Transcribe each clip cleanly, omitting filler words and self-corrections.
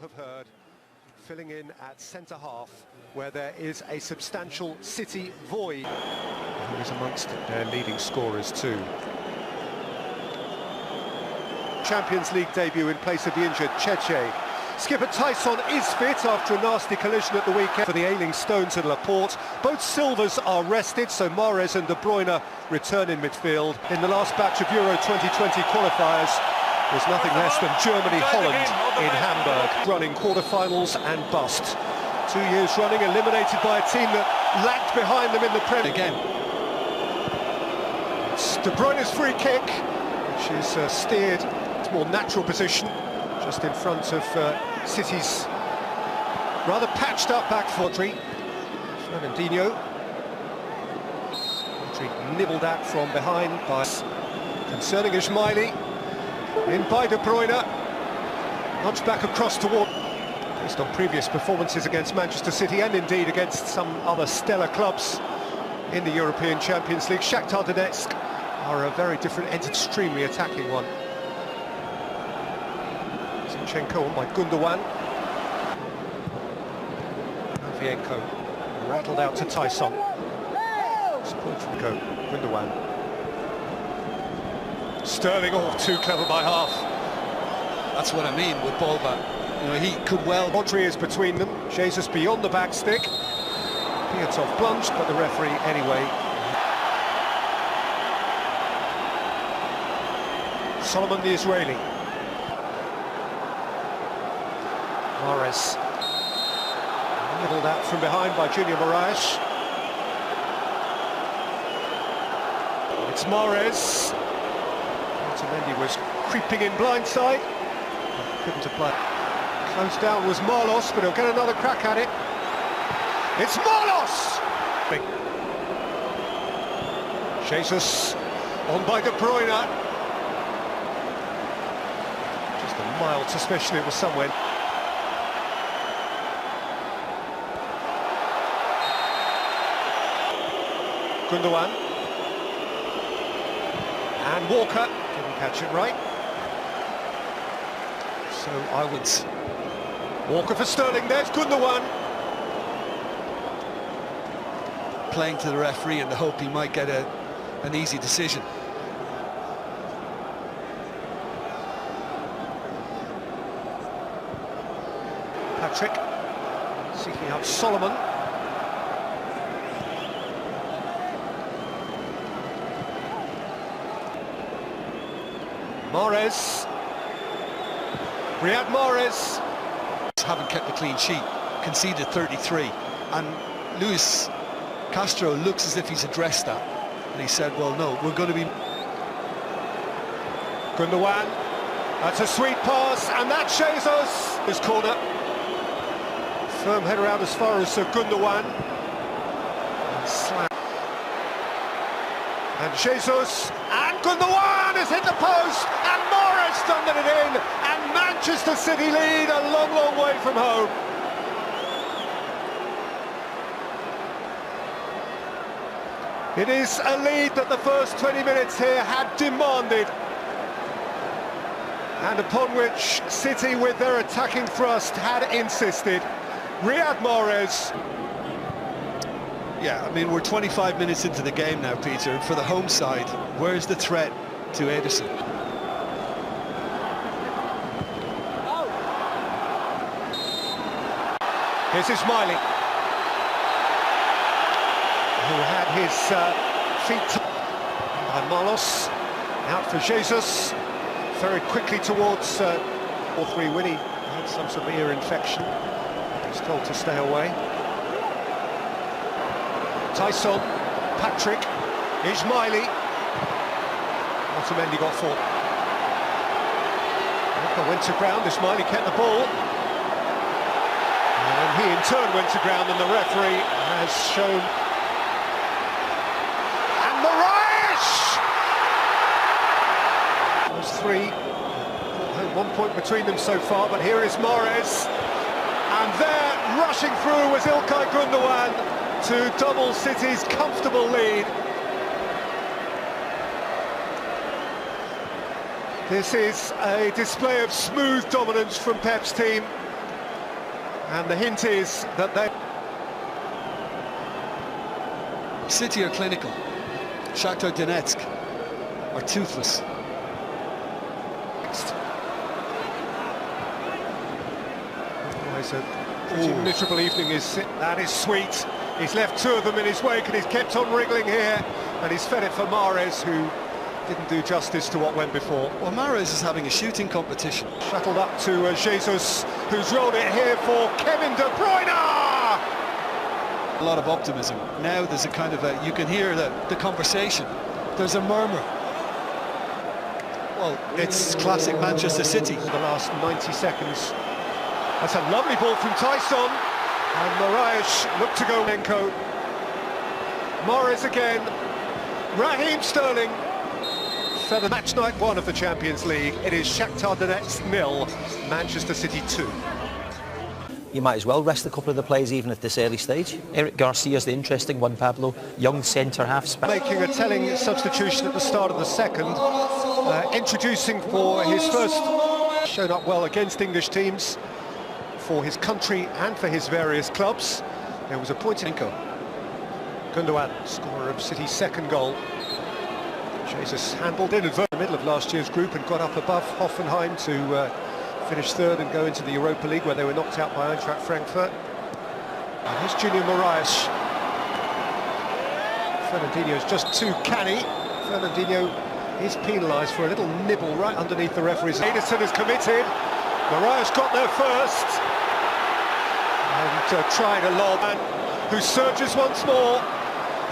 Have heard, filling in at centre-half, where there is a substantial City void. Who is amongst their leading scorers too. Champions League debut in place of the injured Cheche. Skipper Tyson is fit after a nasty collision at the weekend. For the ailing Stones and Laporte, both Silvers are rested, so Mahrez and De Bruyne return in midfield. In the last batch of Euro 2020 qualifiers, was nothing less than Germany-Holland in Hamburg, running quarter-finals and bust. 2 years running, eliminated by a team that lagged behind them in the Premier League. Again, it's De Bruyne's free kick, which is steered to more natural position, just in front of City's rather patched-up back four. Fernandinho. Nibbled at from behind by concerning Ismaili. In by De Bruyne, nudged back across toward, based on previous performances against Manchester City and indeed against some other stellar clubs in the European Champions League. Shakhtar Donetsk are a very different and extremely attacking one. Zinchenko on by Gundogan. Novienko rattled out to Tyson. Support from Gundogan. Sterling, all too clever by half. That's what I mean with ball back. You know, he could well... Rodri is between them. Jesus beyond the back stick. Piatov plunged, but the referee anyway. Solomon the Israeli. Mahrez. Nibbled out from behind by Junior Moraes. It's Mahrez. Mendy was creeping in blindside, couldn't apply. Close down was Marlos, but he'll get another crack at it. It's Marlos! Jesus on by De Bruyne. Just a mild suspicion it was somewhere. Gundogan. And Walker. Catch it right. So I would... Walker for Sterling, there's Gundogan. Playing to the referee in the hope he might get an easy decision. Patrick seeking out Solomon. Mahrez. Riyad Mahrez. Haven't kept a clean sheet, conceded 33, and Luis Castro looks as if he's addressed that, and he said, well, no, we're going to be... Gundogan, that's a sweet pass, and that's Jesus. His corner. Firm header out as far as Gundogan. Slam. And Jesus, and Gundogan has hit the post, and Mahrez thundered it in, and Manchester City lead a long, long way from home. It is a lead that the first 20 minutes here had demanded, and upon which City, with their attacking thrust, had insisted. Riyad Mahrez. Yeah, I mean, we're 25 minutes into the game now, Peter, and for the home side, where's the threat to Ederson? Here's Ismaili, who had his feet by Marlos, out for Jesus, very quickly towards 4-3 win. He had some sort of ear infection, he's told to stay away. Tyson, Patrick, Ismaili. Otamendi got four. Walker went to ground, Ismaili kept the ball. And he in turn went to ground, and the referee has shown... And Moraes! Those three, 1 point between them so far, but here is Mahrez. And there, rushing through, was İlkay Gundogan to double City's comfortable lead. This is a display of smooth dominance from Pep's team. And the hint is that they... City are clinical. Shakhtar Donetsk are toothless. Otherwise a pretty miserable evening. That is sweet. He's left two of them in his wake and he's kept on wriggling here. And he's fed it for Mahrez, who didn't do justice to what went before. Well, Mahrez is having a shooting competition. Shuttled up to Jesus, who's rolled it here for Kevin De Bruyne! A lot of optimism. Now there's a kind of a... You can hear the conversation. There's a murmur. Well, it's classic Manchester City. The last 90 seconds. That's a lovely ball from Tyson. And Moraes looked to go Menko. Mahrez again. Raheem Sterling. For the match night 1 of the Champions League, it is Shakhtar Donetsk 0, Manchester City 2. You might as well rest a couple of the players even at this early stage. Eric Garcia's the interesting one, Pablo. Young centre-half. Making a telling substitution at the start of the second. Introducing for his first... Shown up well against English teams. For his country and for his various clubs. There was a point in... Gundogan, scorer of City's second goal. Jesus handballed in the middle of last year's group and got up above Hoffenheim to finish third and go into the Europa League, where they were knocked out by Eintracht Frankfurt. And here's Junior Moraes. Fernandinho's just too canny. Fernandinho is penalised for a little nibble right underneath the referee's. Ederson is committed. Moraes got there first. And trying a lob, who surges once more.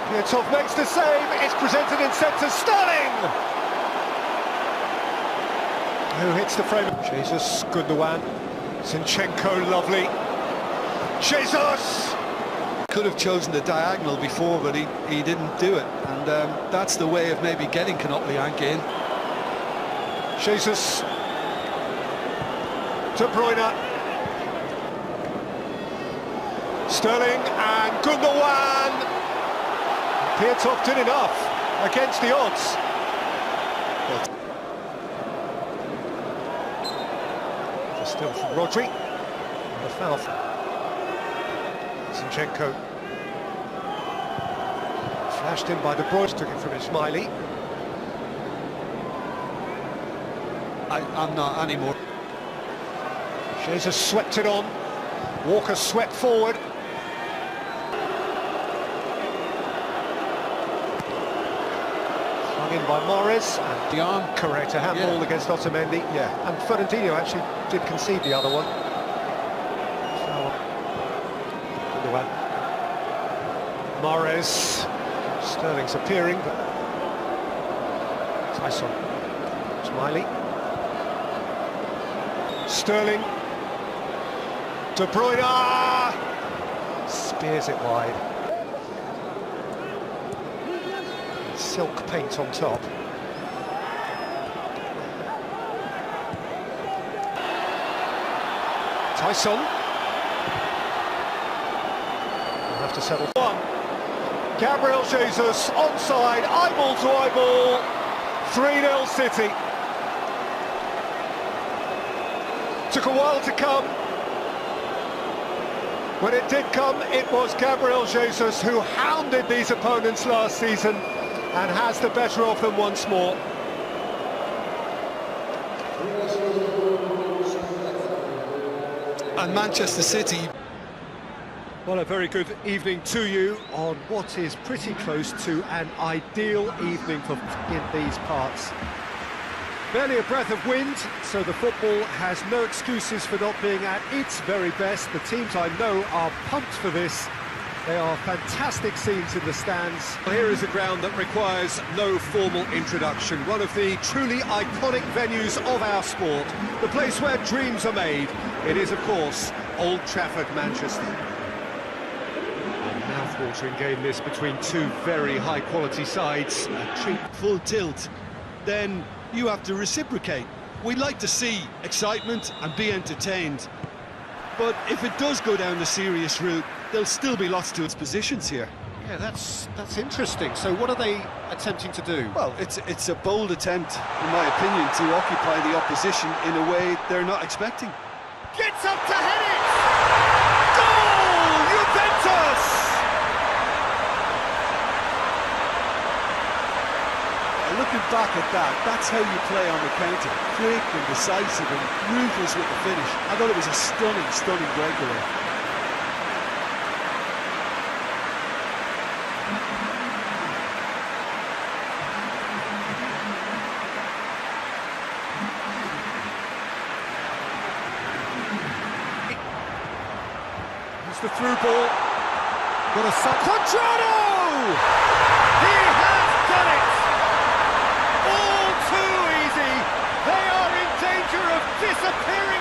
Piatov makes the save. It's presented in centre. Sterling! Who hits the frame? Jesus, Gundogan. Zinchenko, lovely. Jesus! Could have chosen the diagonal before, but he didn't do it. And that's the way of maybe getting Knopflianke in. Jesus. De Bruyne. Sterling and Gundogan. Piatov did enough against the odds. Still from Rodri. And the foul. Zinchenko. Flashed in by De Bruyne. Took it from Ismaili. I'm not anymore. Jesus swept it on. Walker swept forward. In by Mahrez, and The arm. correct, a handball against Otamendi, and Fernandinho actually did concede the other one. Mahrez, Sterling's appearing, but Tyson, Ismaili, Sterling, De Bruyne, spears it wide. Silk paint on top. Tyson. We'll have to settle. One. Gabriel Jesus onside, eyeball to eyeball. 3-0 City. Took a while to come. When it did come, it was Gabriel Jesus who hounded these opponents last season and has the better of them once more. And Manchester City. Well, a very good evening to you on what is pretty close to an ideal evening in these parts. Barely a breath of wind, so the football has no excuses for not being at its very best. The teams I know are pumped for this. They are fantastic scenes in the stands. Here is a ground that requires no formal introduction. One of the truly iconic venues of our sport. The place where dreams are made. It is, of course, Old Trafford, Manchester. A mouth-watering game this between two very high-quality sides. A treat. Full tilt. Then you have to reciprocate. We like to see excitement and be entertained. But if it does go down the serious route, there'll still be lots to its positions here. Yeah, that's interesting. So what are they attempting to do? Well, it's a bold attempt, in my opinion, to occupy the opposition in a way they're not expecting. Gets up to head it! at that. That's how you play on the counter. Quick and decisive and ruthless with the finish. I thought it was a stunning, stunning breakaway. It's the through ball. Got a Quadrado! He has done it! All too easy. They are in danger of disappearing.